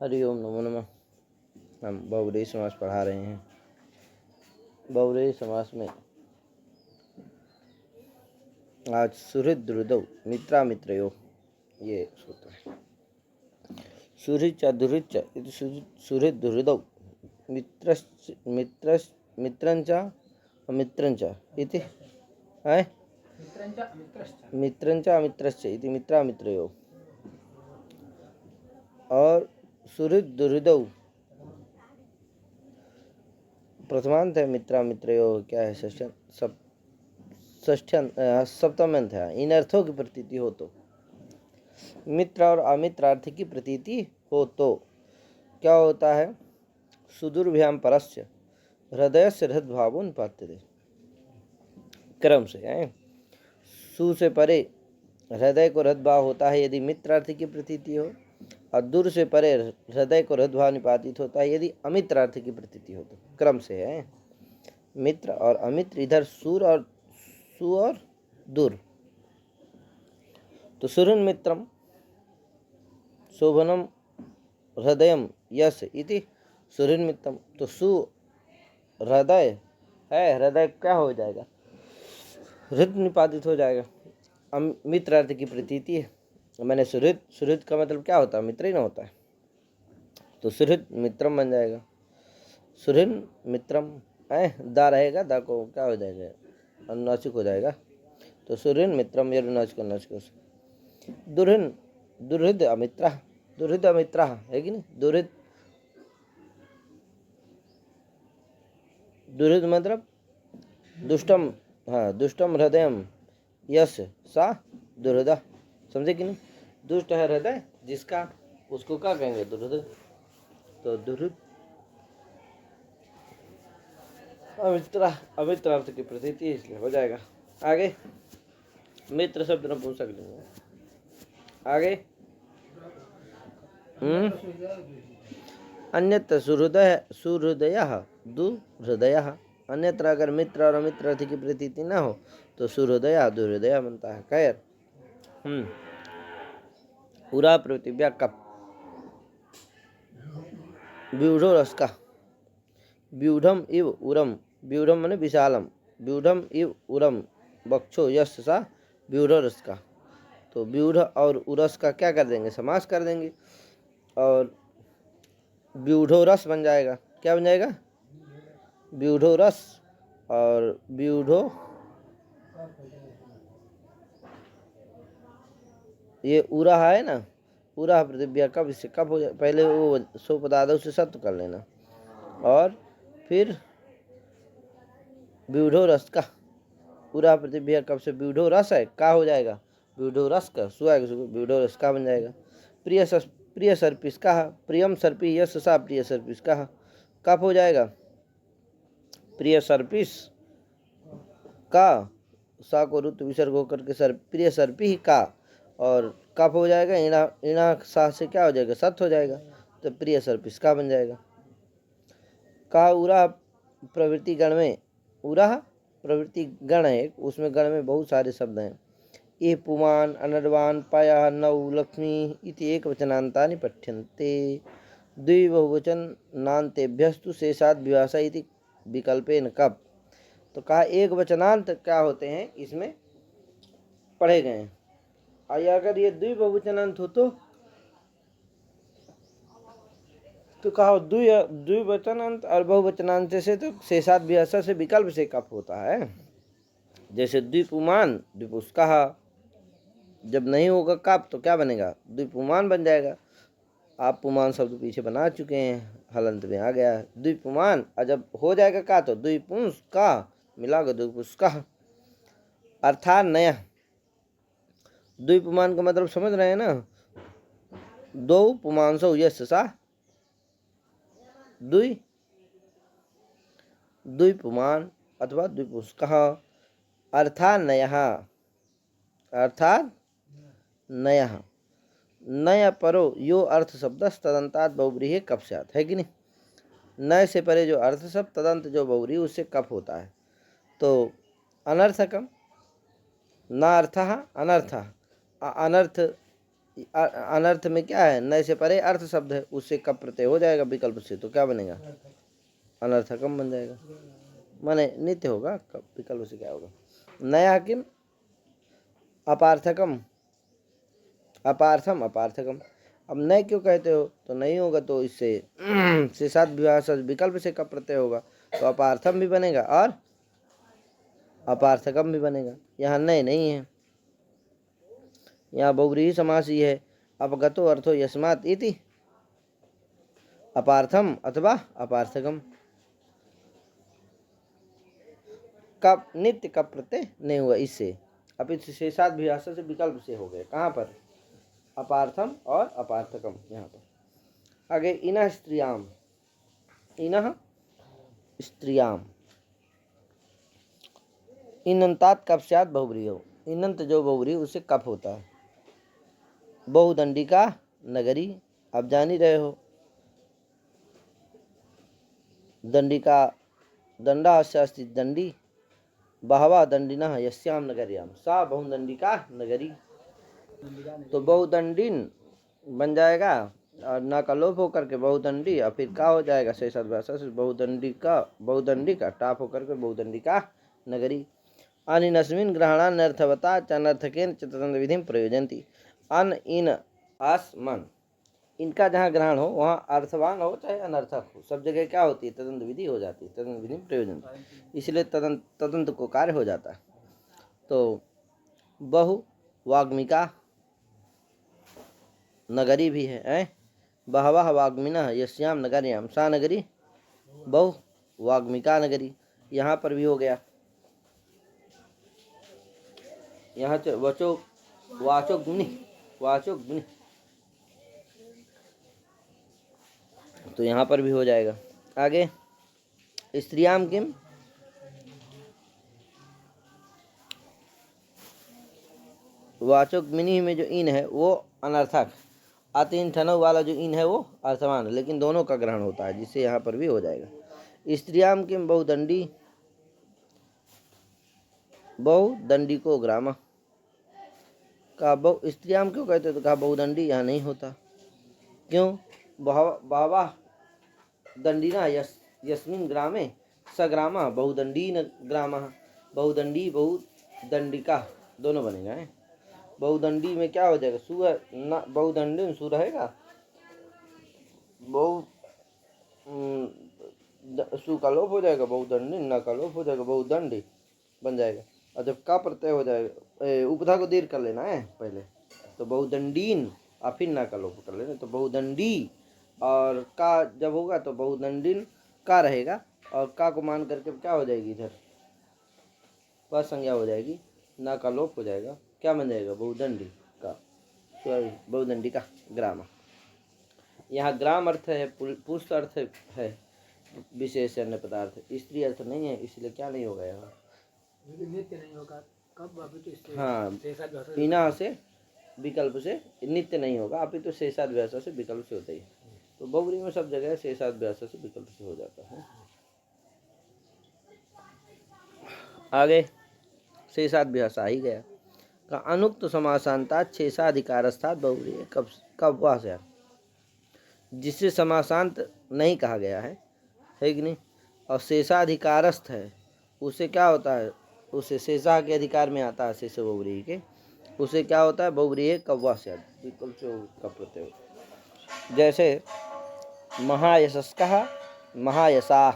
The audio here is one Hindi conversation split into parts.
हरि ओम नमो नमः। हम बहुव्रीहि समास पढ़ा रहे हैं। बहुव्रीहि समास में आज सुहृद्रुदौ मित्रामित्रयोः ये सूत्र है। सुहृच्च दुहृच्च इति सुहृद्रुदौ मित्रंच अमित्रंच इति मित्रंच अमित्रश्च इति मित्रामित्रयोः। और सुहृद्रुदौ प्रथमांत है, मित्रामित्रयोः क्या है? सप्तमांत है। इन अर्थों की प्रतीति हो तो, मित्र और अमित्रार्थ की प्रतीति हो तो क्या होता है? सुदूरभ्याम परस्य हृदय से हृदभाव निपात्यते। क्रम से है। सु से परे हृदय को हृदभाव होता है यदि मित्रार्थ की प्रतीति हो, और दूर से परे हृदय को हृदभाव निपातित होता है यदि अमित्रार्थ की प्रतीति हो। तो क्रम से है। मित्र और अमित्र, इधर सु और दूर। तो सुहृन् मित्रम शोभनम हृदयम यश इति सुहृन् मित्रम। तो सु हृदय है, हृदय क्या हो जाएगा? हृद निपातित हो जाएगा। मित्र अर्थ की प्रतीति है। मैंने सुहृद का मतलब क्या होता है? मित्र ही ना होता है। तो सुहृद मित्रम बन जाएगा। सुहृन् मित्रम है, दा रहेगा, दा को क्या हो जाएगा? अनुनासिक हो जाएगा। तो सुहृन् मित्रम ये अनुनासिक। दुर्हृद अमित्र, दुर्हृद अमित्र है कि नहीं? दुर्हृद मतलब दुष्टम, हाँ, दुष्टम हृदयम यश सा दुर्हृदा। समझे कि नहीं? दुष्ट है हृदय जिसका, उसको क्या कहेंगे? दुर्हृद। तो दुर्हृद अमित्र अर्थ की प्रतीति इसलिए हो जाएगा। आगे मित्र शब्द नपुंसक लेंगे। आगे अन्यत्र सुहृदयः दुहृदयः। अन्यत्र अगर मित्र और अमित्र अर्थ की प्रतीति न हो तो सुहृदय दुहृदय बनता है। खैर, उरा पृथिव्या कप व्यूढ़ो रसका। व्यूढ़म इव उरम, व्यूढ़म माने विशालम, व्यूढ़म इव उरम बक्षो यश सा व्यूढ़ रसका। तो व्यूढ़ और उरस का क्या कर देंगे? समास कर देंगे और व्यूढ़ो रस बन जाएगा। क्या बन जाएगा? व्यूढ़ो रस। और व्यूढ़ो ये उरा है ना, उरा पृथिव्या कब, इससे कब हो जाए? पहले वो सो पदादों से सत्व कर लेना और फिर व्यूढ़ो रस का। उरा पृथिव्या कब से व्यूढ़ो रस है, का हो जाएगा? व्यूढ़ो रस का सुआएगा, व्यूढ़ो रस का बन जाएगा। प्रिय सर्पिस का, प्रियम सर्पी यश सा प्रिय सर्पिस का, कब हो जाएगा? प्रिय सर्पिस का, सा को रुत विसर्ग होकर के प्रिय सर्पी का, और कब हो जाएगा? इणा सा से क्या हो जाएगा? सत हो जाएगा। तो प्रिय सर्पिस का बन जाएगा। का उरा प्रवृत्ति गण में, उरा प्रवृत्ति गण है, उसमें गण में बहुत सारे शब्द हैं। ये पुमान अनर्वान पाया नौ लक्ष्मी इति एक वचनांतानि पठ्यन्ते। द्विबहुवचन नान्तेभ्यस्तु शेषाद विभाषा इति विकल्पेन कब। तो कहा एक वचनांत क्या होते हैं इसमें पढ़े गए हैं। अगर ये द्विबहुवचनांत हो तो कहा द्विवचनांत और बहुवचनांत से तो शेषाद विभाषा से विकल्प से कब होता है। जैसे द्विपुमान द्विपुष्कः, जब नहीं होगा कब तो क्या बनेगा? द्विपुमान बन जाएगा। आप पुमान शब्द पीछे बना चुके हैं, हलंत में आ गया द्विपुमान। और जब हो जाएगा का तो द्विपुंस्कः मिलाकर द्विपुष्कः। अर्थात नया द्विपुमान का मतलब समझ रहे हैं ना? दो पुमांसो यश सा द्विपुमान अथवा द्विपुष्कः। अर्थात नयः नय परो यो अर्थ शब्द तदंतात बहुव्रीहि कप से आता है कि नहीं? नय से परे जो अर्थ शब्द तदंत जो बहुव्रीहि उससे कप होता है। तो अनर्थकम न अर्थः अनर्थ, अनर्थ अनर्थ में क्या है, नए से परे अर्थ शब्द है, उससे कब प्रत्यय हो जाएगा विकल्प से, तो क्या बनेगा, अनर्थकम बन जाएगा, माने नित्य होगा, कब विकल्प से क्या होगा, नया किम अपार्थकम, अपार्थम अपार्थकम। अब नए क्यों कहते हो, तो नहीं होगा, तो इससे से साथ विकल्प से कब प्रत्यय होगा, तो अपार्थम भी बनेगा और अपार्थकम भी बनेगा। यहाँ नए नहीं है, यहाँ बहुव्रीहि समास ही है, अपगतो अर्थो यस्मात् इति अपार्थम अथवा अपार्थकम। कब नित्य कब प्रत्यय नहीं हुआ इससे, अब इस शेषाद भी से विकल्प से हो गए, कहाँ पर, अपार्थम और अपार्थकम। यहाँ पर आगे इनः स्त्रियाम, इनः स्त्रियाम, इनंतात कब स्यात् बहुव्रीहि, इनंत जो बहुव्रीहि उससे कब होता है, बहुदंडिका नगरी, आप जान ही रहे हो, दंडिका दंडास्ति दंडी, बहवा दंडिनः यस्याम नगर्याम सा बहुदंडिका नगरी, तो बहुदंडिन बन जाएगा और ना का लोप होकर के बहुदंडी, और फिर का हो जाएगा शेषाद भाषा से बहुदंडी का टाप होकर के बहुदंडिका नगरी। अनिनस्मिन् ग्रहणानर्थवता च अनर्थकेन च तदन्त विधिं प्रयोजन्ति, अन इन आसमन, इनका जहाँ ग्रहण हो वहाँ अर्थवान हो चाहे अनर्थक हो, सब जगह क्या होती है, तदंत विधि हो जाती है, तदंत विधि प्रयोजन, इसलिए तदंत को कार्य हो जाता है। तो बहु वाग्मिका नगरी भी है, बहवः वाग्मिनः यस्याम नगर्याम सा नगरी बहु वाग्मिका नगरी, यहाँ पर भी हो गया, यहाँ वचो वाचोग्नि, तो यहाँ पर भी हो जाएगा। आगे स्त्रियाम किम, वाचोग्मिनी में जो इन है वो अनर्थक, अतिन ठनव वाला जो इन है वो अर्थवान, लेकिन दोनों का ग्रहण होता है, जिससे यहाँ पर भी हो जाएगा। स्त्रियाम किम बहुदंडी, बहुदंडी को ग्राम का बहु स्त्रियाम क्यों कहते, तो कहा बहुदंडी यहाँ नहीं होता, क्यों, बाबा दंडिना यस्मिन् ग्रामे स ग्रामा बहुदंडीन ग्रामः, बहुदंडी बहुदंडिका दोनों बनेगा है। बहुदंडी में क्या हो जाएगा, सु न, बहुदंडी में सु रहेगा, बहु सु का लोप हो जाएगा, बहुदंडी न का लोप हो जाएगा, बहुदंडी बन जाएगा, और जब का प्रत्यय हो जाएगा, उपधा को दीर्घ कर लेना है पहले, तो बहुदंडीन और फिर ना का लोप कर लेना, तो बहुदंडी, और का जब होगा तो बहुदंडिन का रहेगा, और का को मान करके क्या हो जाएगी, इधर पद संज्ञा हो जाएगी, ना का लोप हो जाएगा, क्या बन जाएगा, बहुदंडी का, बहुदंडी का ग्राम। यहाँ ग्राम अर्थ है, पुरुष अर्थ है, विशेष अन्य पदार्थ, स्त्री अर्थ नहीं है, इसलिए क्या नहीं होगा यहाँ, नित्य नहीं होगा, कब अभी तो हाँ इना से विकल्प से नित्य नहीं होगा, अभी तो शेषाद व्यवस्था से विकल्प से होता ही, तो बहुव्रीहि में सब जगह शेषाद व्यवस्था से विकल्प से हो जाता है। आगे शेषाद व्यवस्था ही गया का अनुक्त समासांतात् शेषाधिकारस्थात् बहुव्रीहि, कब वहाँ से, जिससे समासांत नहीं कहा गया है कि नहीं, और शेषाधिकारस्थ है, उससे क्या होता है, उसे शेषा के अधिकार में आता है, शेष बहुव्रीहि के, उसे क्या होता है, बहुव्रीहि कव्वा से विकल्प से का प्रत्यय, जैसे महायशस्कः महायशा,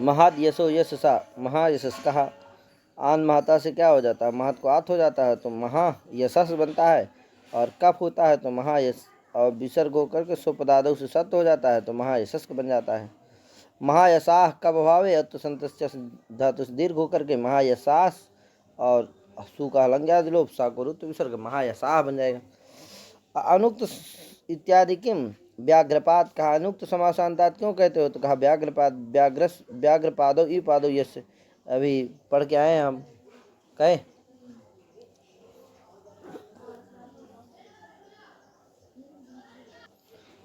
महद्यशो यशसा महायशस्कः, आन महता से क्या हो जाता है, महत को आत हो जाता है तो महायशस बनता है, और कफ होता है तो महायश, और विसर्ग होकर के स्वपदादौ से सत्य हो जाता है तो महायशस्क बन जाता है। महायशाह कब भावे अत्व संतस्य धातु से दीर्घ होकर के महायशास, और सु का हलंग्याद लोप सा को रुत्व विसर्ग महायशाह बन जाएगा। अनुक्त इत्यादि किम व्याघ्रपाद, कहा अनुक्त समासांतात् क्यों कहते हो, तो कहा व्याघ्रपाद, व्याघ्रपादो ई पादो यश, अभी पढ़ के आए हम, कहे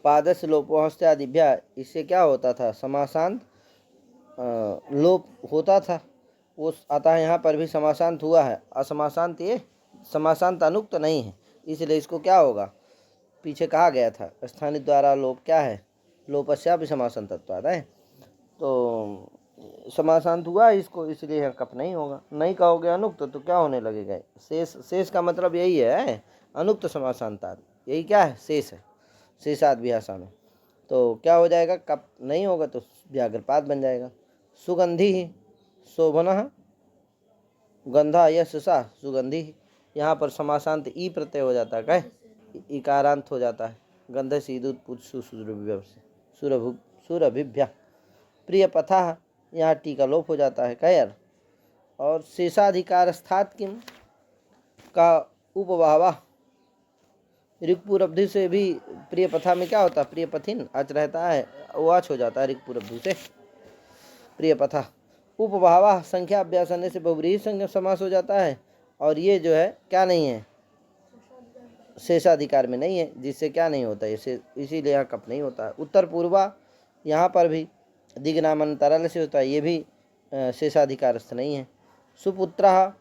पादस्य लोपो हस्त्यादिभ्या, इससे क्या होता था, समासांत लोप होता था, वो अतः यहाँ पर भी समासांत हुआ है, असमासांत ये समासांत अनुक्त नहीं है, इसलिए इसको क्या होगा, पीछे कहा गया था स्थानिक द्वारा लोप क्या है, लोपस्यापि समासांत तत्वाद है। तो समासांत हुआ इसको, इसलिए यहाँ कप नहीं होगा। नहीं कहोगे अनुक्त तो क्या होने लगेगा, शेष। शेष का मतलब यही है, अनुक्त समासांताद, यही क्या है, शेष है, शेषाद भाषा में। तो क्या हो जाएगा, कप नहीं होगा तो व्याघ्रपाद बन जाएगा। सुगंधि ही शोभन गंधा यश सा सुगंधि, यहाँ पर समासांत ई प्रत्यय हो जाता है, क्या इकारांत हो जाता है। गंध सीधुत पुत्सु सुरभिभ्या प्रिय पथा, यहाँ टी का लोप हो जाता है, क्या यार। और शेषाधिकार स्थात किम का उपभावा, ऋक्पुरब्धि से भी प्रिय पथा में क्या होता है, प्रिय पथिन अच रहता है, वो अच हो जाता है ऋक्पुरब्धि से प्रिय पथा। उपभावा संख्या अभ्यास करने से बहुव्रीहि संज्ञा समास हो जाता है, और ये जो है क्या नहीं है, शेषाधिकार में नहीं है, जिससे क्या नहीं होता है, इसीलिए यहाँ कप नहीं होता है। उत्तर पूर्वा, यहाँ पर भी दिग्नामन तरल से होता है, ये भी शेषाधिकारस्थ नहीं है। सुपुत्र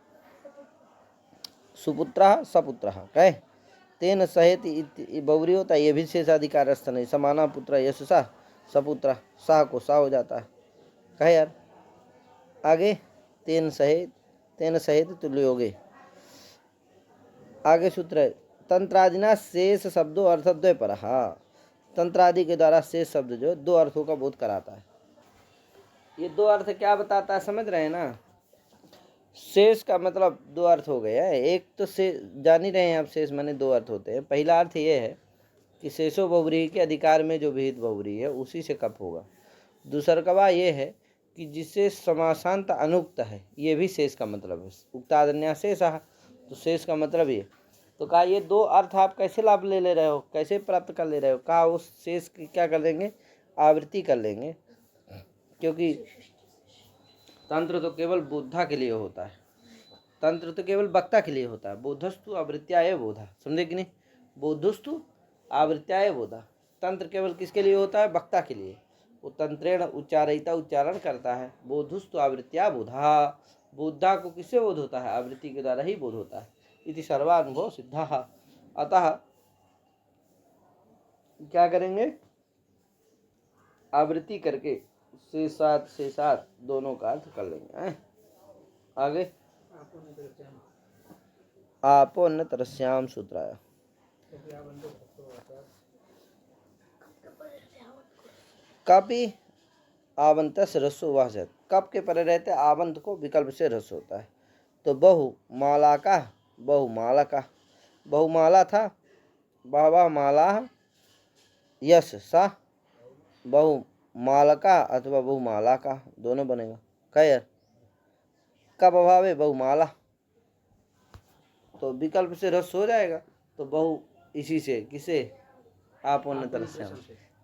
सुपुत्र सपुत्र कहे तेन सहित बहुव्रीहि होता है, ये भी शेषाधिकारस्थ नहीं। समाना पुत्र यशसा सपुत्र, सा को सा हो जाता है, कहे यार। आगे तेन सहित तुल्योगे, आगे सूत्र है तंत्रादिना शेष शब्दों अर्थद्वय पर। हाँ, तंत्रादि के द्वारा शेष शब्द जो दो अर्थों का बोध कराता है। ये दो अर्थ क्या बताता है, समझ रहे हैं ना। शेष का मतलब दो अर्थ हो गया है। एक तो से जान ही रहे हैं आप, शेष माने दो अर्थ होते हैं। पहला अर्थ ये है कि शेषो बहुव्रीहि के अधिकार में जो विहित बहुव्रीहि है उसी से कप होगा। दूसरा कवा ये है कि जिससे समासांत अनुक्त है, ये भी शेष का मतलब है। उक्तादन्या शेष, तो शेष का मतलब ये। तो कहा ये दो अर्थ आप कैसे लाभ ले रहे हो, कैसे प्राप्त कर ले रहे हो, कहा उस शेष की क्या कर लेंगे, आवृत्ति कर लेंगे। क्योंकि तंत्र तो केवल बोधा के लिए होता है, तंत्र तो केवल वक्ता के लिए होता है। बोधस्तु आवृत्त्याय बोधा, समझे कि नहीं, बोधस्तु आवृत्त्याय बोधा। तंत्र केवल किसके लिए होता है, वक्ता के लिए। वो तंत्रेण उच्चारयिता उच्चारण करता है। बोधस्तु आवृत्त्या बोधा, बोधा को किससे बोध होता है, आवृत्ति के द्वारा ही बोध होता है। इति सर्वानुभव सिद्धा। अतः क्या करेंगे, आवृत्ति करके शेषात दोनों का अर्थ कर लेंगे। आगे आपोन्नतरस्याम सूत्राय, कपि आवंतस रसो वासत, कप के परे रहते आवंत को विकल्प से रस होता है। तो बहुमाला का बहुमाला का, बहुमाला था, बाबा माला यश सा, बहुमालका अथवा बहुमाला का दोनों बनेगा। क्या कब अभाव है, बहुमाला, तो विकल्प से रस हो जाएगा। तो बहु इसी से किसे, आपोन्नतरस्याम,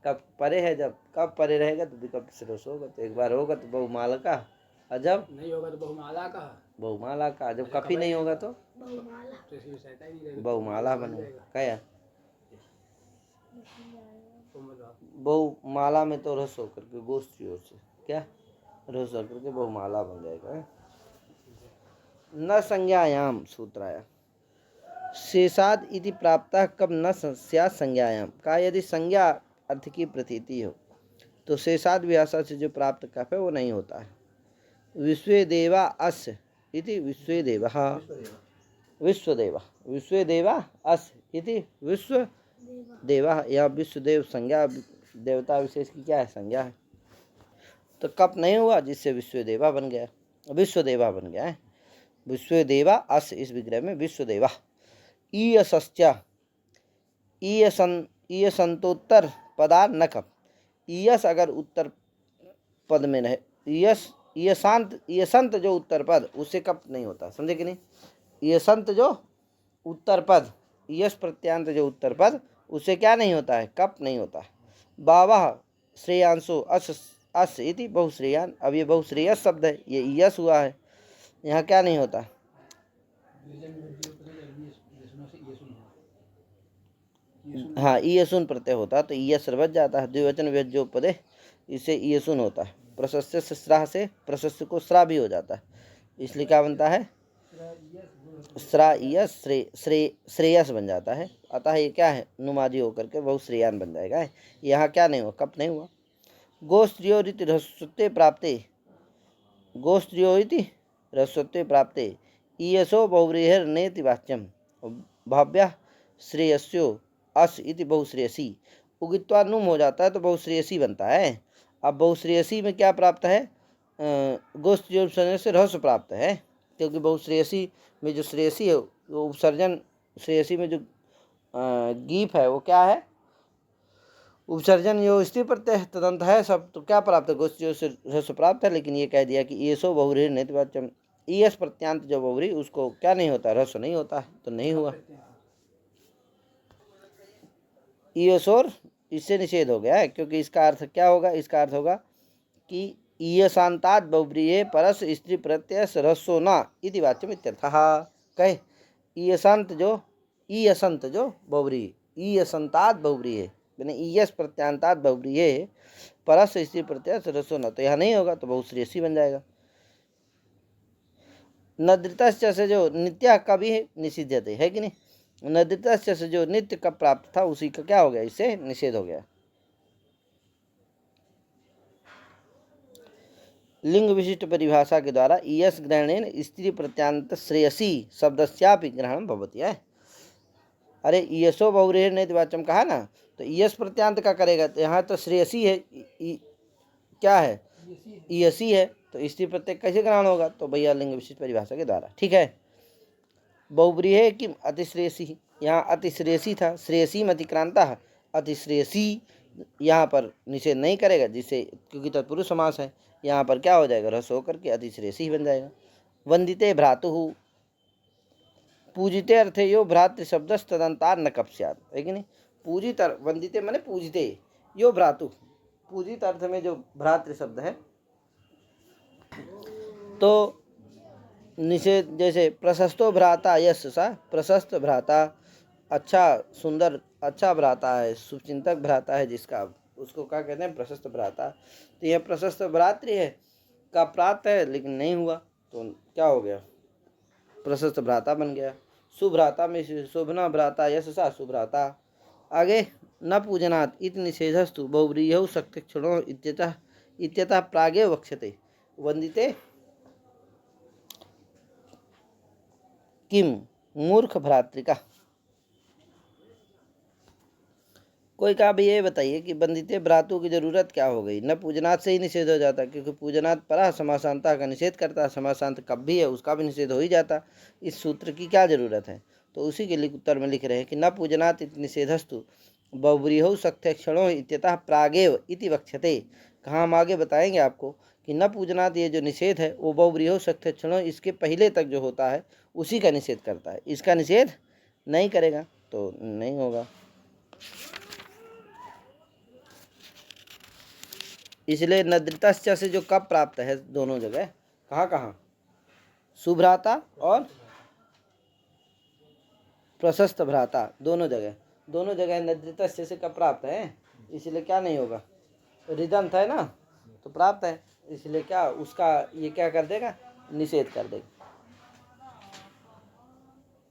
कब परे है, जब कब परे रहेगा तो विकल्प से रस होगा। तो एक बार होगा तो बहुमाला का, और जब नहीं होगा तो बहुमाला का, बहुमाला का, जब कभी नहीं होगा तो बहुमाला बनेगा। क्या बहुमाला में तो रस होकर के गोष्ठी ओर से क्या रस होकर के बहुमाला बन जाएगा। न संज्ञायाम सूत्राया शेषाद इति प्राप्ता कब न स्यात् संज्ञायाम, का यदि संज्ञा अर्थ की प्रतीति हो तो शेषाद भाषा से जो प्राप्त कप है वो नहीं होता है। विश्वेदेवा अस्य इति विश्वेदेवः, विश्वेदेवा अस्य इति विश्वदेवः, यह विश्वदेव संज्ञा देवता विशेष की क्या है, संज्ञा है। तो कप नहीं हुआ जिससे विश्वदेवा बन गया, विश्वदेवा बन गया है। विश्वदेवा अस इस विग्रह में विश्वदेवा। ईयसश्च ईयसंतोत्तर पदा न कप, ईयस अगर उत्तर पद में रहे, ईयसंत जो उत्तर पद उससे कप नहीं होता, समझे कि नहीं। ईयसंत जो उत्तर पद, ईयस प्रत्यांत जो उत्तर पद उससे क्या नहीं होता है, कप नहीं होता है। बावः श्रेयांसो अस इति बहुश्रेयान, अब ये बहुश्रेयस शब्द है, ये ईयस हुआ है, यहाँ क्या नहीं होता, हाँ ईयसुन प्रत्यय होता तो ईयस बच जाता है। द्विवचन व्यज्योपदे इससे ईयसुन होता है। प्रशस्य से श्राह से प्रशस्य को श्रा भी हो जाता है, इसलिए क्या बनता है, श्रायस श्रेयस बन जाता है। अतः ये क्या है, नुमाजी होकर के बहुश्रेयान बन जाएगा। यहाँ क्या नहीं हुआ, कप नहीं हुआ। गोस्त्रियोरिति ह्रस्वत्वे प्राप्ते, गोस्त्रियोरिति ह्रस्वत्वे प्राप्ते ईयसो बहुव्रीहिर्नेति वाच्यम भाव्यः श्रेयस्यो अस इति बहुश्रेयसी। उगित्वा नुम हो जाता है तो बहुश्रेयसी बनता है। अब बहुश्रेयसी में क्या प्राप्त है, गोस्त्रियो से ह्रस्व प्राप्त है, क्योंकि बहुश्रेयसी में जो श्रेयसी है वो उपसर्जन, श्रेयसी में जो गीप है वो क्या है, उपसर्जन यो स्त्री प्रत्यय तदंत है सब, तो क्या प्राप्त है, गोस्त्रियो से ह्रस्व प्राप्त है। लेकिन ये कह दिया कि ये सो बहुरी नहीं, ईयस प्रत्यांत जो बहुरी उसको क्या नहीं होता, ह्रस्व नहीं होता, तो नहीं हुआ। ईयसोर इससे निषेध हो गया है, क्योंकि इसका अर्थ क्या होगा, इसका अर्थ होगा कि ईयसांतात् बहुव्रीहि परस स्त्री प्रत्यय ह्रस्वो न इति वाच्यम इत्यर्थः। कहे ईयसंत जो बहुव्रीहि, ईयसंतात् बहुव्रीहि यानी ईयस प्रत्यांतात् बहुव्रीहि परस स्त्री प्रत्यय ह्रस्वो न, तो यहाँ नहीं होगा, तो बहुश्रेयसी बन जाएगा। नद्रितस्य से जो नित्य का भी निषिध्यते है कि नहीं, नद्रितस्य से जो नित्य कब प्राप्त था उसी का क्या हो गया, इससे निषेध हो गया। लिंग विशिष्ट परिभाषा के द्वारा ईयस ग्रहणेन स्त्री प्रत्यांत श्रेयसी शब्दस्यापि ग्रहण भवति है। अरे ईयसो बहुव्रीहि नेति वाच्यम कहा ना, तो ईयस प्रत्यांत का करेगा, तो यहाँ तो श्रेयसी है, क्या है, ईयसी है, तो स्त्री प्रत्यय कैसे ग्रहण होगा, तो भैया लिंग विशिष्ट परिभाषा के द्वारा। ठीक है। बहुव्रीहि किम अतिश्रेयसी, यहाँ अतिश्रेयसी था, श्रेयसी में अतिक्रांता, अतिश्रेयसी यहाँ पर निषेध नहीं करेगा, जिससे क्योंकि तत्पुरुष समास है, यहाँ पर क्या हो जाएगा, रस होकर के अतिश्रेयसी बन जाएगा। वंदिते भ्रातु, पूजिते अर्थे यो भ्रातृ शब्द तदंतार न कप स्यात्, है कि नहीं। पूजित वंदिते माने पूजिते, यो भ्रातु, पूजित अर्थ में जो भ्रातृ शब्द है, तो निषेध, जैसे प्रशस्तो भ्राता यश सा, प्रशस्त भ्राता, अच्छा सुंदर अच्छा भ्राता है, शुभचिंतक भ्राता है जिसका, उसको क्या कहते हैं, प्रशस्त भ्राता। तो यह प्रशस्त भ्रातृ है का प्राप्त है, लेकिन नहीं हुआ, तो क्या हो गया, प्रशस्त भ्राता बन गया। सुभ्राता में शोभना भ्राता यश सा सुभ्राता। आगे न पूजनात् इति निषेधस्तु बहुव्रीहौ शक्ति क्षणो इत्यतः प्रागेव वक्ष्यते। वंदिते किम मूर्ख भ्रातृका। कोई कहा भाई ये बताइए कि वंदिते भ्रातु की जरूरत क्या हो गई, न पूजनात् से ही निषेध हो जाता, क्योंकि पूजनात् परा समासांता का निषेध करता, समासांत कब भी है उसका भी निषेध हो ही जाता, इस सूत्र की क्या जरूरत है। तो उसी के लिए उत्तर में लिख रहे हैं कि न पूजनात् इति निषेधस्तु बहुव्रीहौ शक्ति क्षणो इत्यतः प्रागेव इति वक्ष्यते। कहाँ हम आगे बताएंगे आपको कि न पूजनात् ये जो निषेध है वो बहुव्रीहौ शक्ति क्षणों इसके पहले तक जो होता है उसी का निषेध करता है, इसका निषेध नहीं करेगा तो नहीं होगा। इसलिए नद्रितस्य से जो कब प्राप्त है दोनों जगह, कहाँ कहाँ, सुभ्राता और प्रशस्त भ्राता, दोनों जगह नद्रितस्य से कब प्राप्त है, इसलिए क्या नहीं होगा, रिदंत है ना, तो प्राप्त है, इसलिए क्या उसका ये क्या कर देगा, निषेध कर देगा।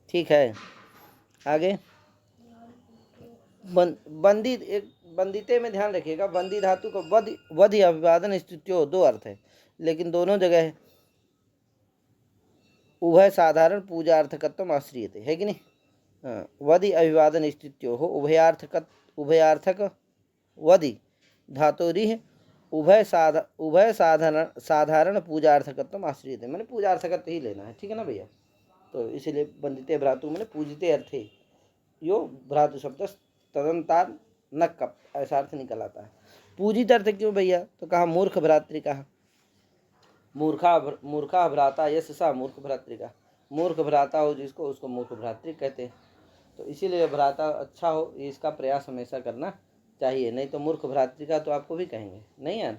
ठीक है। आगे बंदित, एक बंदिते में ध्यान रखिएगा, बंदी धातु को वध या अभिवादन स्थितियों दो अर्थ है, लेकिन दोनों जगह है। उभय साधारण पूजार्थकत्व आश्रियते, है कि नहीं। हाँ, वधि अभिवादन स्थितियों हो उभयार्थक वधि धातुरिह उभय साधारण पूजार्थकत्व आश्रियते, मैंने पूजार्थकत्व ही लेना है, ठीक है ना भैया। तो इसीलिए वंदिते भ्रातु मैंने पूजिते अर्थे यो भ्रातु शब्द तदंतार न कप, ऐसा अर्थ निकल आता है। पूजित अर्थ क्यों भैया, तो कहा मूर्ख भ्रातृ, कहा मूर्खा भ्राता यश सा मूर्ख भ्रातृ का, मूर्ख भ्राता हो जिसको उसको मूर्ख भ्रातृ कहते हैं। तो इसीलिए भ्राता अच्छा हो इसका प्रयास हमेशा करना चाहिए, नहीं तो मूर्ख भ्रातृ का तो आपको भी कहेंगे नहीं यार।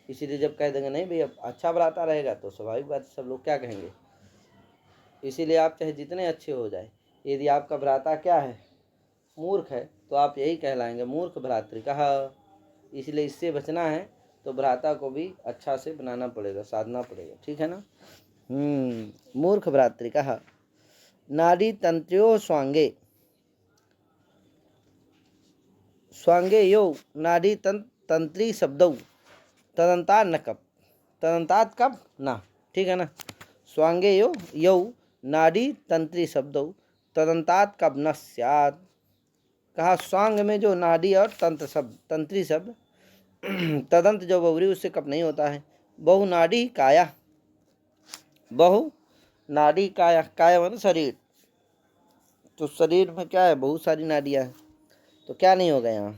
इसीलिए जब कह देंगे नहीं भैया अच्छा भ्राता रहेगा तो स्वाभाविक बात सब लोग क्या कहेंगे। इसीलिए आप चाहे जितने अच्छे हो जाए, यदि आपका भ्राता क्या है, मूर्ख है, तो आप यही कहलाएंगे मूर्ख भ्रातृ कहा। इसलिए इससे बचना है तो भ्राता को भी अच्छा से बनाना पड़ेगा, साधना पड़ेगा, ठीक है ना। मूर्ख भ्रातृ कहा। नाड़ी तंत्र्यो स्वांगे, स्वांगे यो नाड़ी तंत्री शब्दौ तदंता न कप, तदंतात कब ना, ठीक है ना। स्वांगे यो यौ नाड़ी तंत्री शब्दौ तदंतात कब न स्यात्। कहा स्वांग में जो नाड़ी और तंत्र शब्द, तंत्री शब्द, तदंत जो बहुरी उससे कब नहीं होता है। बहु नाड़ी काया, बहु नाड़ी काया, काया मतलब शरीर, तो शरीर में क्या है, बहुत सारी नाड़ियां हैं, तो क्या नहीं होगा यहाँ,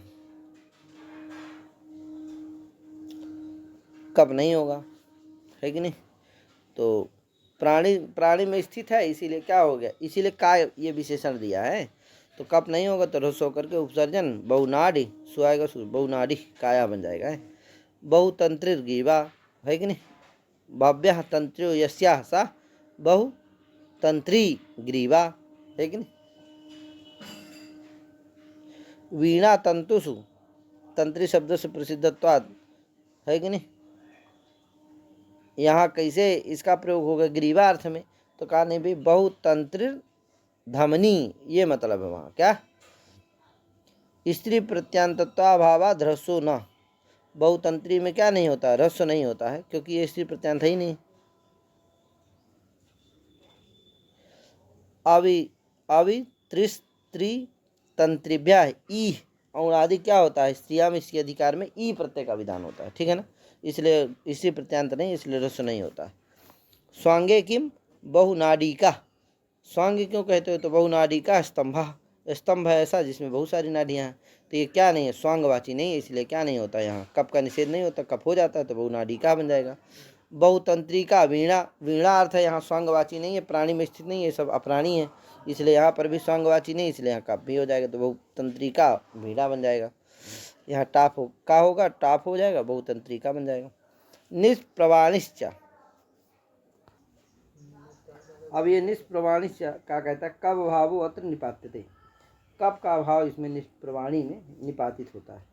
कब नहीं होगा, है कि नहीं। तो प्राणी, प्राणी में स्थित है इसीलिए क्या हो गया, इसीलिए काय ये विशेषण दिया है, तो कप नहीं होगा तो रस होकर के उपसर्जन बहुनाड़ी, सुआएगा बहुनाड़ी काया बन जाएगा है। बहुतंत्रित ग्रीवा, है कि नहीं। भव्य तंत्रो यस्या सा बहुतंत्री ग्रीवा, है कि नहीं। वीणा तंतुषु, तंत्री शब्द से प्रसिद्धत्वाद, है कि नहीं। यहाँ कैसे इसका प्रयोग होगा ग्रीवा अर्थ में, तो कहा नहीं भाई बहुतंत्र धमनी, ये मतलब है वहाँ क्या, स्त्री प्रत्यांतत्वाभावा ध्रस्व न, बहुतंत्री में क्या नहीं होता, ह्रस्व नहीं होता है, क्योंकि ये स्त्री प्रत्यांत ही नहीं। अवि त्रिस्त्री तंत्रिभ्या ई और आदि क्या होता है, स्त्रिया में इसके अधिकार में ई प्रत्यय का विधान होता है, ठीक है ना, इसलिए स्त्री प्रत्यांत नहीं, इसलिए ह्रस्व नहीं होता है। स्वांगे किम बहुनाडी का, स्वांग क्यों कहते हो, तो बहुनाडी का स्तंभ, स्तंभ है ऐसा जिसमें बहुत सारी नाड़ियाँ हैं, तो ये क्या नहीं है, स्वांगवाची नहीं है, इसलिए क्या नहीं होता यहाँ, कप का निषेध नहीं होता, कप हो जाता है तो बहुनाडी का बन जाएगा। बहुतंत्रिका वीणा, वीणा अर्थ है यहाँ स्वांगवाची नहीं है, प्राणी में स्थित नहीं है, सब अप्राणी है, इसलिए यहाँ पर भी स्वांगवाची नहीं, इसलिए यहाँ कप भी हो जाएगा, तो बहुतंत्रिका वीणा बन जाएगा। यहाँ टाप हो का होगा, टाप हो जाएगा, बहुतंत्रिका बन जाएगा। निष्प्रवाणिश्च, अब ये निष्प्रवाणिश्च क्या कहता है, कब भावो अत्र निपात्यते, कब का भाव इसमें निष्प्रवाणी में निपातित होता है।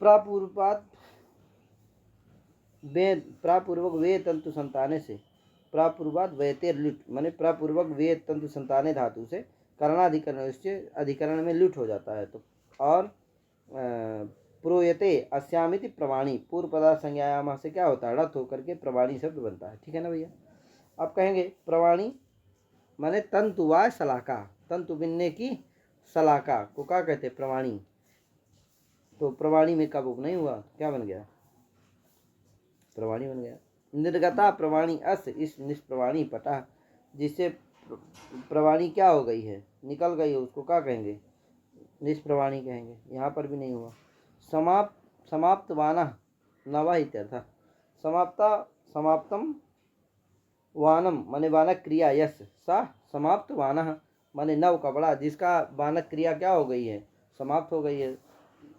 प्रापूर्वात वेद, प्रापूर्वक वे तंतु संताने से, प्रापूर्वात वेतेर लुट, माने प्रापूर्वक वे तंतु संताने धातु से करणाधिकरण से अधिकरण में लुट हो जाता है, तो और प्रोयते अस्यामिति प्रवाणी, पूर्व पदार्थ संज्ञायाम से क्या होता है, रथ होकर के प्रवाणी शब्द बनता है, ठीक है ना भैया। अब कहेंगे प्रवाणी माने तंतु व सलाका, तंतु बिनने की सलाका को क्या कहते हैं, प्रवाणी। तो प्रवाणी में कब उप नहीं हुआ, क्या बन गया, प्रवाणी बन गया। निर्गता प्रवाणी अस, इस निष्प्रवाणी पटा, जिससे प्रवाणी क्या हो गई है, निकल गई है, उसको क्या कहेंगे, निष्प्रवाणी कहेंगे, यहाँ पर भी नहीं हुआ। समाप्त वाना नवा इत्यर्थ, समाप्ता समाप्तम वानम माने वानक क्रिया, यस सा समाप्त वानः माने नव कपड़ा, जिसका वानक क्रिया क्या हो गई है, समाप्त हो गई है,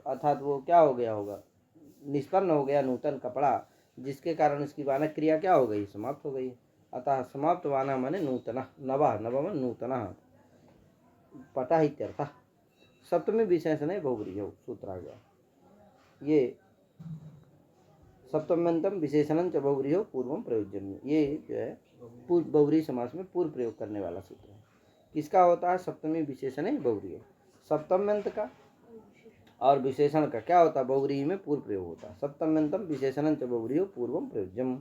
अर्थात वो क्या हो गया होगा, निष्पन्न हो गया, नूतन कपड़ा, जिसके कारण इसकी वानक क्रिया क्या हो गई, समाप्त हो गई। अतः समाप्त वाना माने नूतन, नवा नव मन नूतन पटा इत्यर्थ। सप्तमी विशेषण है बहुव्रीहि, सूत्र आ गया, ये सप्तम्यंतम विशेषणं च बहुव्रीहि पूर्वम प्रयोज्यम, ये जो है पूर्व बहुव्रीहि समास में पूर्व प्रयोग करने वाला सूत्र है। किसका होता है, सप्तमी विशेषण है बहुव्रीहि, सप्तम्यंत का और विशेषण का क्या होता है, बहुव्रीहि में पूर्व प्रयोग होता है। सप्तम्यंतम विशेषणं च बहुव्रीहि पूर्वम प्रयोज्यम,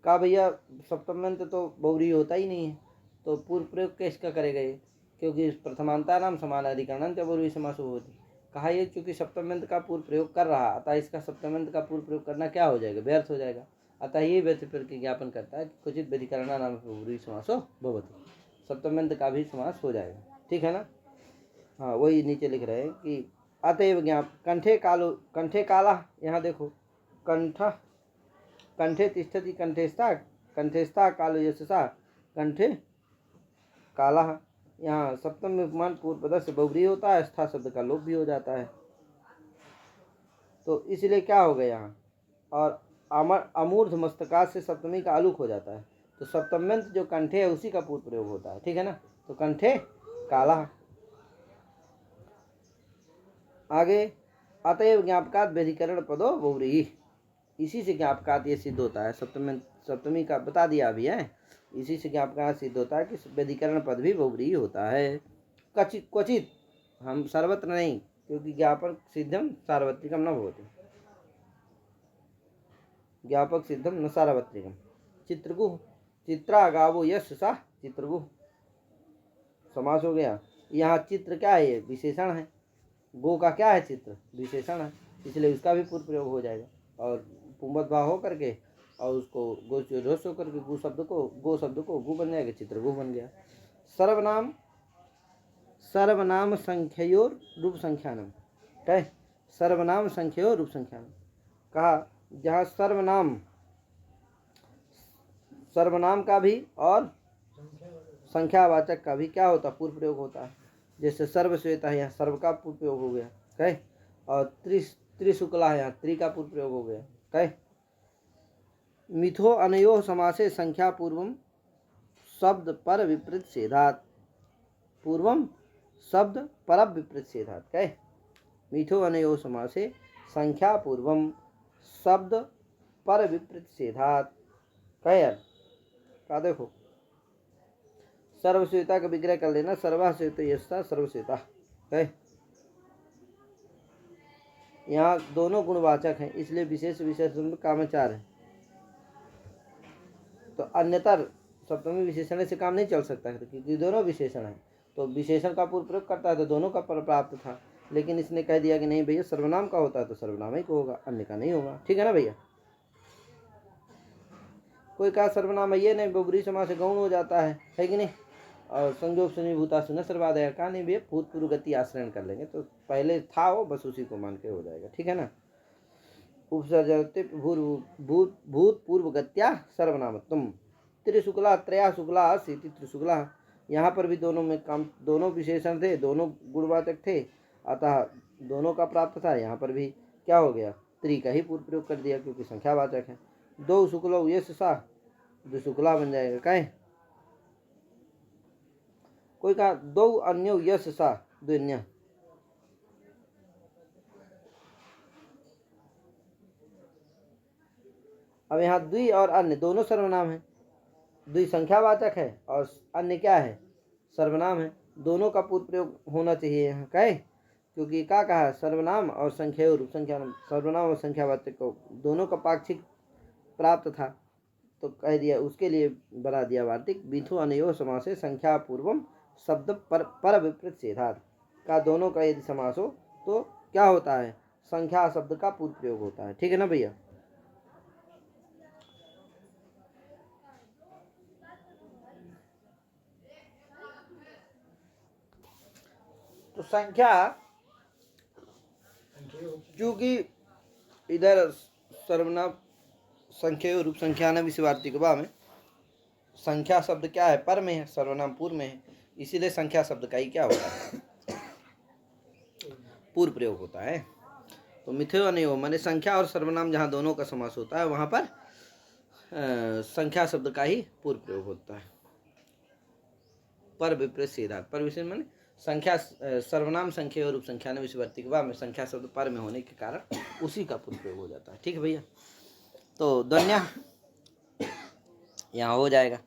का भैया सप्तम्यंत तो बहुव्रीहि होता ही नहीं है, तो पूर्व प्रयोग किसका करेगा ये, क्योंकि प्रथमांता नाम समानाधिकरण च बहुव्रीहि समासो होती, कहा ये चूंकि सप्तम्यंत का पूर्व प्रयोग कर रहा, अतः इसका सप्तम्यंत का पूर्व प्रयोग करना क्या हो जाएगा, व्यर्थ हो जाएगा। अतः ये व्यतिप्रति ज्ञापन करता है क्वचित व्यधिकरणा नाम बहुव्रीहि समासो भवति, सप्तम्यंत का भी समास हो जाएगा, ठीक है ना। हाँ वही नीचे लिख रहे हैं कि अतएव ज्ञाप कंठे कालो, कंठे काला, यहाँ देखो कंठ, कंठे तिष्ठति कंठेस्था, कंठेस्था कालो यशसा कंठे काला, यहाँ सप्तम में उपमान पूर्व पद से बहुव्रीहि होता है, स्था शब्द का लोप भी हो जाता है, तो इसलिए क्या हो गया यहाँ, और अमूर्ध मस्तका से सप्तमी का आलूक हो जाता है, तो सप्तम्यंत जो कंठे है उसी का पूर्व प्रयोग होता है, ठीक है ना। तो कंठे काला, आगे अतएव ज्ञापकात व्यधिकरण पदो बहुव्रीहि, इसी से ज्ञापकात ये सिद्ध होता है, सप्तमी का बता दिया अभी है, इसी से ज्ञापक सिद्ध होता है कि व्यधिकरण पद भी बहुव्रीहि होता है। क्वचित क्वचित, हम सर्वत्र नहीं, क्योंकि ज्ञापक सिद्धम सार्वत्रिकम न भवति, ज्ञापक सिद्धम न सार्वत्रिकम। चित्रगुह, चित्रा गावो यश सा चित्रगुह, समास हो गया। यहाँ चित्र क्या है, ये विशेषण है। गो का क्या है, चित्र विशेषण है, इसलिए उसका भी पूर्व प्रयोग हो जाएगा। और पुंबत भाव हो करके और उसको गो रोस हो करके गो शब्द को गु बन जाएगा, चित्रगुह बन गया। सर्वनाम, सर्वनाम संख्योर रूप संख्यानम, कहे सर्वनाम संख्योर रूप संख्यानम, कहा जहाँ सर्वनाम का भी और संख्यावाचक का भी क्या होता, पूर्व प्रयोग होता है। जैसे सर्वश्वेता है, यहाँ सर्व का पूर्व प्रयोग हो गया, कहे। और त्रिशुक्ला है, यहाँ त्रि का पूर्व प्रयोग हो गया, कहे। मिथो अनयो समासे संख्या पूर्वम शब्द पर विपरीत सेधात, पूर्वम शब्द पर विपरीत सेधात, कहे। मिथो अनयो समासे संख्या पूर्वम शब्द पर विपरीत सेधात, कहे यार का देखो। सर्वश्वेता का विग्रह कर लेना, सर्वश्वेत यस्ता सर्वश्वेता, कहे। यहाँ दोनों गुणवाचक हैं, इसलिए विशेष विशेषण कामाचार है। तो अन्यतर सप्तमी विशेषण से काम नहीं चल सकता है, क्योंकि दोनों विशेषण है। तो विशेषण का पूर्व प्रयोग करता है तो दोनों का प्राप्त था, लेकिन इसने कह दिया कि नहीं भैया सर्वनाम का होता है तो सर्वनाम ही को होगा, अन्य का नहीं होगा। ठीक है ना भैया। कोई कहा सर्वनाम ये नहीं, बहुब्रीहि समास से गौण हो जाता है कि नहीं। और संजोग सुनिभूता सुन सर्वादय, कहा नहीं भैया भूत पूर्व गति आश्रयण कर लेंगे, तो पहले था वो बस उसी को मान के हो जाएगा। ठीक है ना। उपसर्जते भूत पूर्व गत्या सर्वनामत्वम, त्रिशुक्ला त्रया शुक्ला सीति त्रिशुक्ला, यहाँ पर भी दोनों में काम, दोनों विशेषण थे, दोनों गुणवाचक थे, अतः दोनों का प्राप्त था। यहाँ पर भी क्या हो गया, त्रि का ही पूर्व प्रयोग कर दिया, क्योंकि संख्यावाचक है। दो शुक्लो यश सा, दो शुक्ला बन जाएगा, कहे। कोई कहा दो अन्यो यश सा द्विन्य, अब यहाँ द्वि और अन्य दोनों सर्वनाम है। द्वि संख्यावाचक है और अन्य क्या है, सर्वनाम है। दोनों का पूर्व प्रयोग होना चाहिए यहाँ, कहे। क्योंकि क्या कहा, सर्वनाम और संख्या रूप संख्यानाम, सर्वनाम और संख्यावाचक को दोनों का पाक्षिक प्राप्त था, तो कह दिया, उसके लिए बना दिया वार्तिक। मिथो अनयो समासे संख्या पूर्वम शब्द पर विपरीत सेधात, का दोनों का यदि समास हो तो क्या होता है, संख्या शब्द का पूर्व प्रयोग होता है। ठीक है ना भैया। तो संख्या, क्योंकि इधर सर्वनाम संख्या रूप संख्या ने विषवार्तिकवा में संख्या शब्द क्या है, पर में है, सर्वनाम पूर्व में है, इसीलिए संख्या शब्द का ही क्या होता है, पूर्व प्रयोग होता है। तो मिथ्यो नहीं हो माने संख्या और सर्वनाम जहाँ दोनों का समास होता है वहाँ पर संख्या शब्द का ही पूर्व प्रयोग होता है। पर विपरीत सीधा, पर विशेष माने संख्या, सर्वनाम संख्या और उपसंख्या ने विषवर्तिकवा में संख्या शब्द पर में होने के कारण उसी का पूर्व प्रयोग हो जाता है। ठीक है भैया। तो ध्वन्या यहाँ हो जाएगा,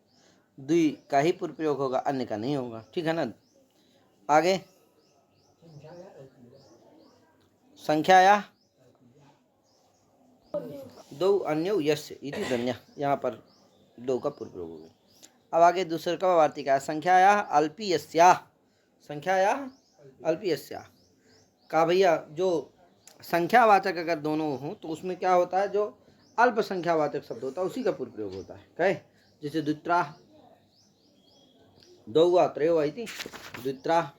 द्वि का ही पूर्व प्रयोग होगा, अन्य का नहीं होगा। ठीक है ना। आगे संख्याया दो अन्यो यस्य इति ध्वन्या, यहाँ पर दो का पूर्व प्रयोग होगा। अब आगे दूसरे का वार्तिका संख्याया अल्पीयस्या, संख्याया अल्पीयस्या का भैया जो संख्यावाचक अगर दोनों हो तो उसमें क्या होता है, जो अल्प संख्यावाचक शब्द होता है उसी का पूर्व प्रयोग होता है। कहे जैसे द्वित्रा, दो हुआ त्रयो हुआ इति द्वित्रा,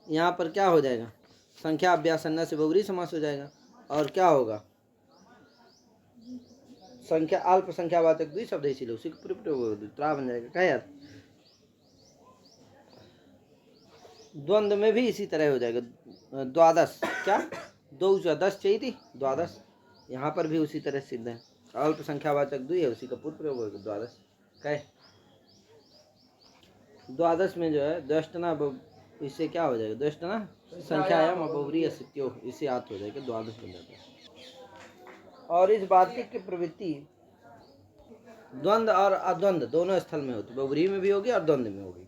यहाँ पर क्या हो जाएगा, संख्या अभ्यासन्ना से बहुब्रीहि समास हो जाएगा। और क्या होगा, संख्या अल्प संख्यावाचक द्वि शब्द इसीलिए उसी का पूर्व प्रयोग होगा, द्वित्रा बन जाएगा। कहे यार द्वंद्व में भी इसी तरह हो जाएगा, द्वादश, क्या दो 10 चाहिए थी द्वादश, यहाँ पर भी उसी तरह सिद्ध है, अल्प संख्यावाचक द्वि है उसी का पूर्व प्रयोग होगा द्वादश। कहे द्वादश में जो है दृष्टना, इससे क्या हो जाएगा, दृष्टना संख्यायाम बहुब्रीहि स्थित्यो, इससे आत हो जाएगा, द्वादश बन जाता है। और इस वार्तिक की प्रवृत्ति द्वंद्व और अद्वंद्व दोनों स्थल में होती, बहुव्रीहि में भी होगी और द्वंद्व में होगी।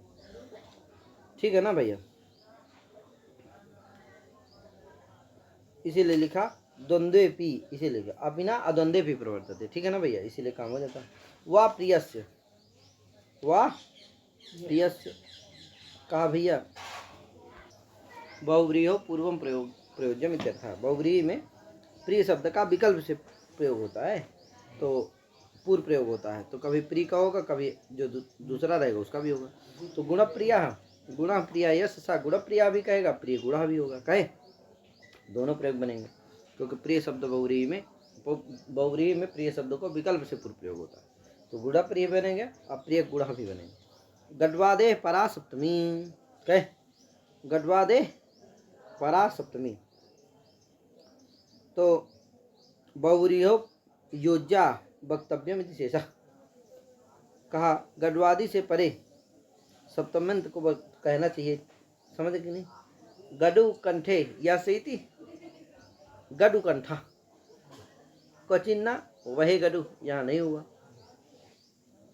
ठीक है ना भैया, इसीलिए लिखा द्वंद्वे पी, इसीलिए लिखा अपिना अद्वंद्वे भी प्रवर्तते। ठीक है ना भैया, इसीलिए काम हो जाता है। वाह प्रियस्य, वाह प्रियस्य कहा भैया, बहुव्रीहो पूर्वम प्रयोज्यम इत्यर्थ। बहुव्रीहि में प्रिय शब्द का विकल्प से प्रयोग होता है, तो पूर्व प्रयोग होता है, तो कभी प्रिय का होगा, कभी जो दूसरा रहेगा उसका भी होगा। तो गुणप्रिया, गुणप्रिया यश सा गुणप्रिया भी कहेगा, प्रिय गुणा भी होगा, कहे दोनों प्रयोग बनेंगे, क्योंकि प्रिय शब्द बहुव्रीहि में प्रिय शब्दों को विकल्प से पूर्व प्रयोग होता है, तो गुणा प्रिय बनेंगे और प्रिय गुणा भी बनेंगे। गढ़वादे परा सप्तमी, कहे गढ़वादे परा सप्तमी, तो बहुव्रीहो योज्या वक्तव्यम इति शेषा, कहा गढ़वादी से परे सप्तम्यंत को कहना चाहिए, समझ कि नहीं। गडु कंठे या सेति गडु कंठा, क्वचिन्ना वहे गडु, यहाँ नहीं हुआ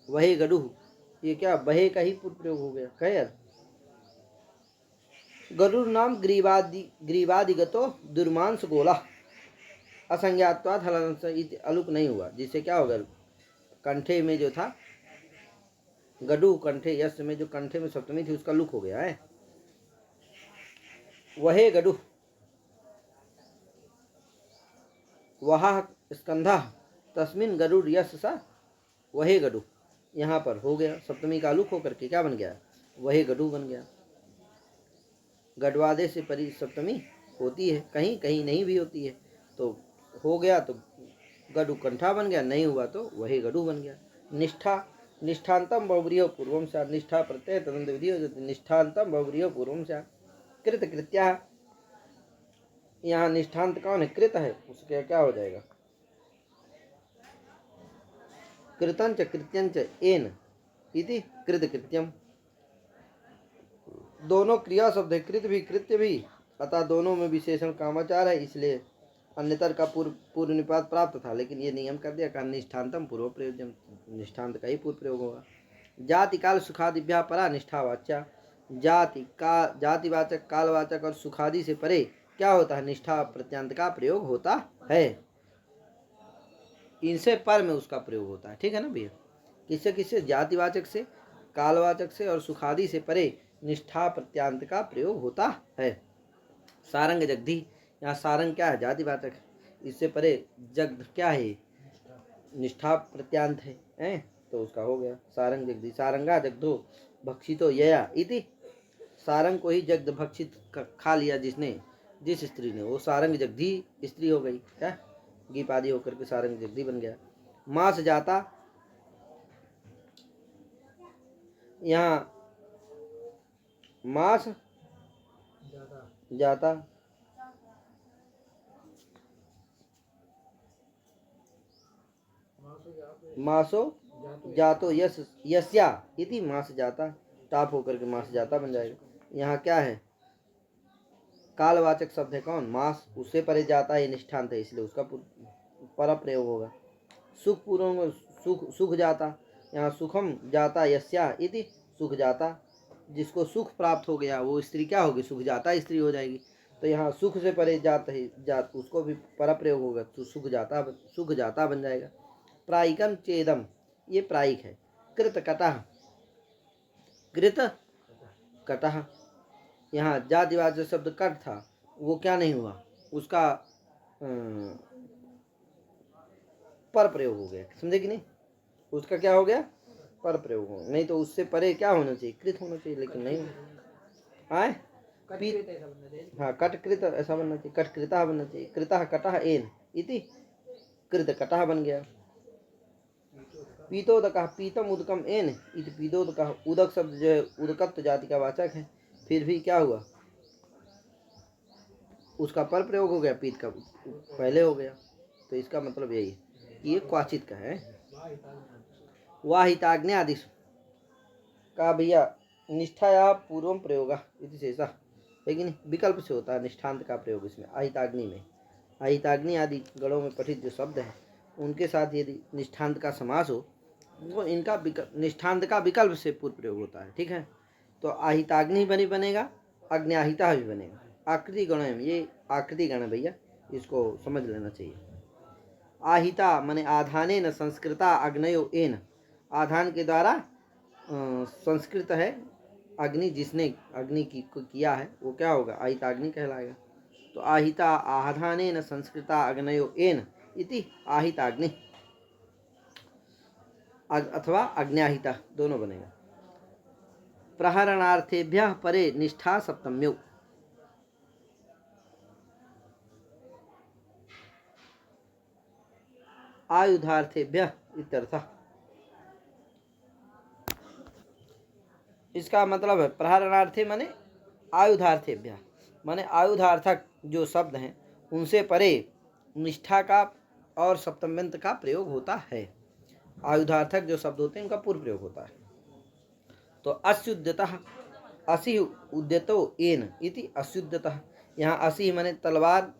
वहे गडु, ये क्या वहे का ही पूर्व प्रयोग हो गया, कहे यार। गरुड़ नाम ग्रीवादिगतो दुर्मांस गोला, असंज्ञात्वात् हलंस अलुक नहीं हुआ, जिससे क्या होगा, कंठे में जो था गडु कंठे यश में जो कंठे में सप्तमी थी उसका लुक हो गया है। वहे गडु, वहा स्कंधा तस्मिन गरुड़ यश सा वहे गडु, यहाँ पर हो गया सप्तमी का लुक होकर के क्या बन गया, वहे गडु बन गया। गढ़वादे से परी सप्तमी होती है, कहीं कहीं नहीं भी होती है, तो हो गया तो गडु कंठा बन गया, नहीं हुआ तो वही गडु बन गया। निष्ठा, निष्ठांतम बहुव्रीहो पूर्वम से, निष्ठा प्रत्यय तदंत विधि हो जाती, निष्ठांतम बहुव्रीहो पूर्वम से। कृत कृत्या, यहाँ निष्ठांत कौन है, कृत है, उसके क्या हो जाएगा, कृतंच कृत्यंच एन इति कृत कृत्यम, दोनों क्रिया शब्द है, कृत भी कृत्य भी, अतः दोनों में विशेषण कामाचार है, इसलिए अन्यतर का पूर्व निपात प्राप्त था, लेकिन ये नियम कर दिया, कारण निष्ठांतम पूर्व प्रयोजन, निष्ठांत का ही पूर्व प्रयोग होगा। जाति काल सुखादिभ्या परा निष्ठावाच्या, जातिवाचक कालवाचक और सुखादि से परे क्या होता है, निष्ठा प्रत्यांत का प्रयोग होता है, इनसे पर में उसका प्रयोग होता है। ठीक है ना भैया, किससे किससे, जातिवाचक से, कालवाचक से और सुखादि से परे निष्ठा प्रत्यांत का प्रयोग होता है। सारंग जगधी, यहाँ सारंग क्या है, जातिवाचक, इससे परे जग क्या है, निष्ठा प्रत्यांत है, तो उसका हो गया सारंग जगदी। सारंगा जगदो भक्षितो यया इति, सारंग को ही जगद भक्षित खा लिया जिसने, जिस स्त्री ने, वो सारंग जगदी स्त्री हो गई, क्या गीपादी होकर के सारंग जगदी बन गया। मास जाता, यहाँ मास जाता, मासो जातो यस यस्या इति मास जाता, टाप होकर के मास जाता बन जाएगा। यहाँ क्या है, कालवाचक शब्द है कौन, मास, उससे परे जाता है, निष्ठांत है, इसलिए उसका पर प्रयोग होगा। सुख पूर्व सुख जाता, यहाँ सुखम जाता यस्या इति सुख जाता, जिसको सुख प्राप्त हो गया वो स्त्री क्या होगी, सुख जाता स्त्री हो जाएगी, तो यहाँ सुख से परे जात है, जात उसको भी पर प्रयोग होगा, तो सुख जाता बन जाएगा। प्रायिकम चेदम, ये प्रायिक है। कृत कटह, कृत कटह, यहाँ जातिवाचक शब्द कट था, वो क्या नहीं हुआ, उसका पर प्रयोग हो गया, समझे कि नहीं, उसका क्या हो गया, पर प्रयोग हो, नहीं तो उससे परे क्या होना चाहिए, कृत होना चाहिए, लेकिन नहीं आए, हाँ कटकृत ऐसा बनना चाहिए, कटकृता बनना चाहिए, कृतः कटः एन इति कृत कटः बन गया। पीतोदकः पीतम उदकम एन इति पीतोदकः, उदक शब्द जो है उदकत्व जाति का वाचक है, फिर भी क्या हुआ, उसका पर प्रयोग हो गया, पीत का पहले हो गया, तो इसका मतलब यही है कि ये क्वाचित का है। वाहिताग्नि आदि का भैया निष्ठाया पूर्वम प्रयोग इति शेषा, लेकिन विकल्प से होता है निष्ठांत का प्रयोग इसमें। अहिताग्नि में, अहिताग्नि आदि गणों में पठित जो शब्द है उनके साथ यदि निष्ठांत का समास हो वो इनका निष्ठांत का विकल्प से पूर्व प्रयोग होता है, ठीक है। तो आहिताग्नि बनेगा, अग्न्याहिता भी बनेगा। आकृति गण है, ये आकृति गण है भैया, इसको समझ लेना चाहिए। आहिता माने आधाने न संस्कृता अग्नयो एन, आधान के द्वारा संस्कृत है अग्नि, जिसने अग्नि की किया है वो क्या होगा, आहिताग्नि कहलाएगा। तो आहिता आधाने न संस्कृता अग्नयो एन इति आहिताग्नि अथवा अग्न्याहिता दोनों बनेगा। प्रहरणार्थेभ्यः परे निष्ठा सप्तम्यो, आयुधार्थेभ्यः इत्यर्थः। इसका मतलब है प्रहरणार्थे माने आयुधार्थेभ्यः, माने आयुधार्थक जो शब्द हैं उनसे परे निष्ठा का और सप्तम्यंत का प्रयोग होता है। आयुधार्थक जो शब्द होते हैं उनका पूर्व प्रयोग होता है। तो अस्युद्यतः, असि उद्यतो एन इति अस्युद्यतः, यहाँ असि माने तलवार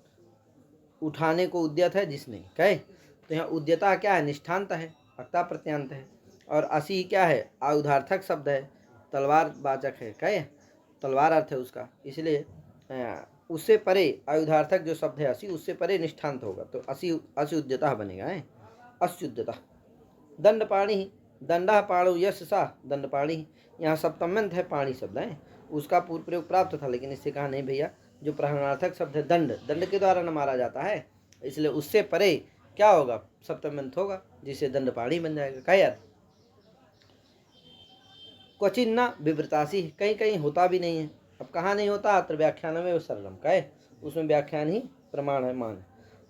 उठाने को उद्यत है जिसने, कहे तो यहाँ उद्यता क्या है, निष्ठांत है, अक्ता प्रत्यांत है। और असि क्या है, आयुधार्थक शब्द है, तलवार वाचक है, कहे तलवार अर्थ है उसका, इसलिए उससे परे आयुधार्थक जो शब्द है असि, उससे परे निष्ठांत होगा। तो अस्युद्यता बनेगा है, अस्युद्यता। दंडपाणि, दंडा पाणु यश सा दंडपाणि, यहाँ सप्तम्यंत है, पाणी शब्द है, उसका पूर्व प्रयोग प्राप्त था, लेकिन इससे कहा नहीं भैया, जो प्रहरणार्थक शब्द है दंड, दंड के द्वारा न मारा जाता है, इसलिए उससे परे क्या होगा, सप्तम्यंत होगा, जिससे दंडपाणि बन जाएगा। क्या यार, क्वचिन न विवृतासी, कहीं कहीं होता भी नहीं है। अब कहाँ नहीं होता, अत्र व्याख्यान में वो सरलम, कहे उसमें व्याख्यान ही प्रमाण है, मान।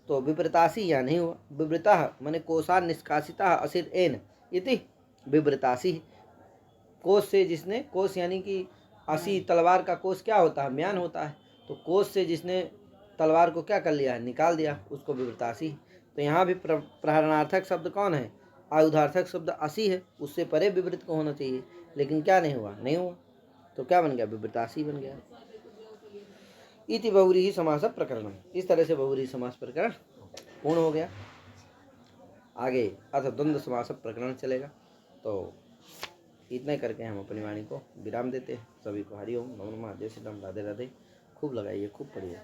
तो विवृतासी या नहीं हुआ, विवृता माने कोशान निष्कासिता असिर एन इति विवृतासी, कोश से जिसने, कोश यानी कि असी तलवार का कोश क्या होता है, म्यान होता है, तो कोश से जिसने तलवार को क्या कर लिया है, निकाल दिया, उसको विवृतासी। तो यहाँ भी प्रहरणार्थक शब्द कौन है, आयुधार्थक शब्द असी है, उससे परे विवृत को होना चाहिए, लेकिन क्या नहीं हुआ, नहीं हुआ, तो क्या बन गया, विवृतासी बन गया। इति बहुव्रीहि समास प्रकरण, इस तरह से बहुव्रीहि समास प्रकरण पूर्ण हो गया। आगे अथ द्वंद्व समास प्रकरण चलेगा। तो इतने करके हम अपनी वाणी को विराम देते हैं। सभी को हरि ओम, नमो नमः, जय श्री राम, राधे राधे। खूब लगाइए, खूब पढ़िए।